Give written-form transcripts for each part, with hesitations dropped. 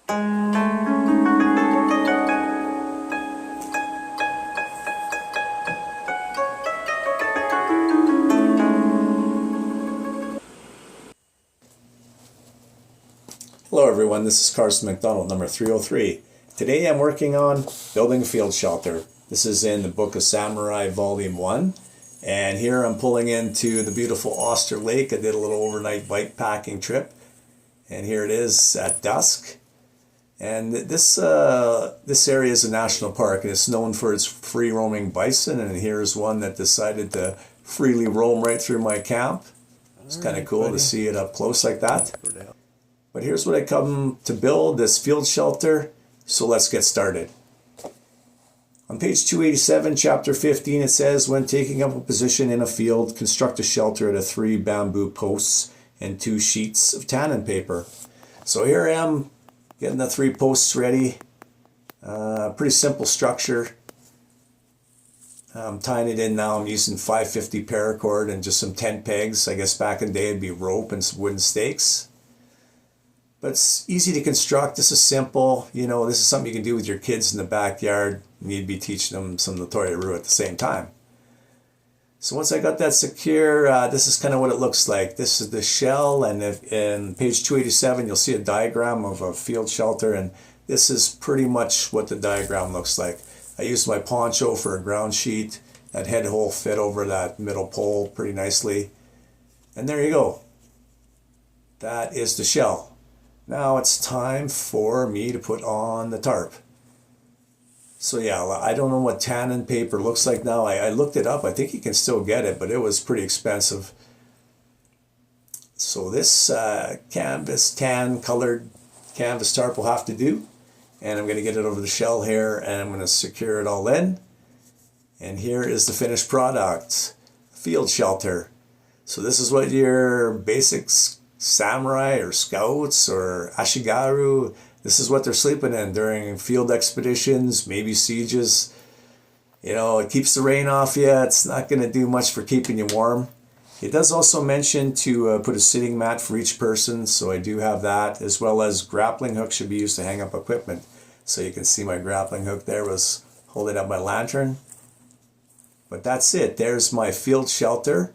Hello everyone, this is Carson McDonald, number 303. Today I'm working on building a field shelter. This is in the Book of Samurai, Volume 1. And here I'm pulling into the beautiful Oster Lake. I did a little overnight bike packing trip. And here it is at dusk. And this area is a national park, and it's known for its free-roaming bison. And here's one that decided to freely roam right through my camp. It's kind of cool to see it up close like that. But here's what I come to build, this field shelter, so let's get started. On page 287, chapter 15, it says, when taking up a position in a field, construct a shelter out of 3 bamboo posts and 2 sheets of tannin paper. So here I am, getting the 3 posts ready. Pretty simple structure. I'm tying it in now. I'm using 550 paracord and just some tent pegs. I guess back in the day it'd be rope and some wooden stakes. But it's easy to construct. This is simple. You know, this is something you can do with your kids in the backyard. You need to be teaching them some Notoria-Ru at the same time. So once I got that secure, this is kind of what it looks like. This is the shell, and in page 287, you'll see a diagram of a field shelter, and this is pretty much what the diagram looks like. I used my poncho for a ground sheet. That head hole fit over that middle pole pretty nicely. And there you go. That is the shell. Now it's time for me to put on the tarp. So yeah, I don't know what tannin paper looks like now. I looked it up. I think you can still get it, but it was pretty expensive. So this tan colored canvas tarp will have to do. And I'm going to get it over the shell here, and I'm going to secure it all in. And here is the finished product, field shelter. So this is what your basics samurai or scouts or ashigaru, this is what they're sleeping in during field expeditions, maybe sieges. You know, it keeps the rain off you. It's not going to do much for keeping you warm. It does also mention to put a sitting mat for each person, so I do have that, as well as grappling hooks should be used to hang up equipment. So you can see my grappling hook there was holding up my lantern. But that's it. There's my field shelter.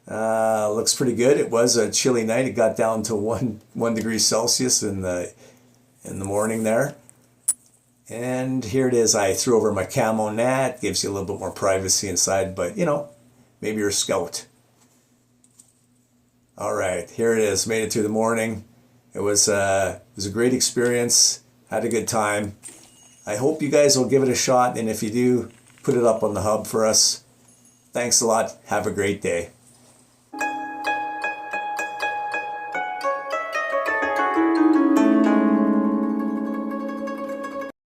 Looks pretty good. It was a chilly night. It got down to 1 degree Celsius in the morning there. And here it is. I threw over my camo net. Gives you a little bit more privacy inside, but you know, maybe you're a scout. All right, here it is. Made it through the morning. It was a great experience. Had a good time. I hope you guys will give it a shot, and if you do, put it up on the hub for us. Thanks a lot. Have a great day.